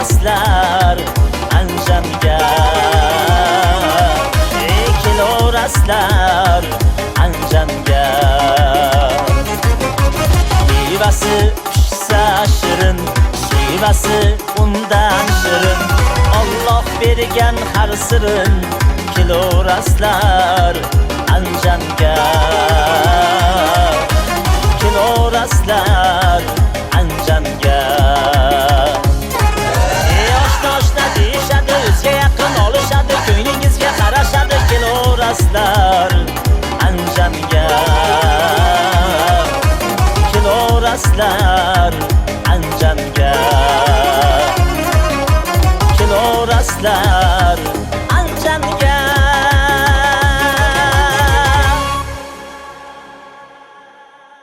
kelovraslar Anjamga, kelovraslar Anjamga. Mevasi pishsa shirin, shevasi undan shirin, Alloh bergan har sirin kelovraslar Anjamga, kelovraslar Anjamga. Oshna deyishadi, o'zga yaqin olishadi, ko'nglingizga qarashadi kelovraslar Anjamga, kelovraslar Anjamga, kelovraslar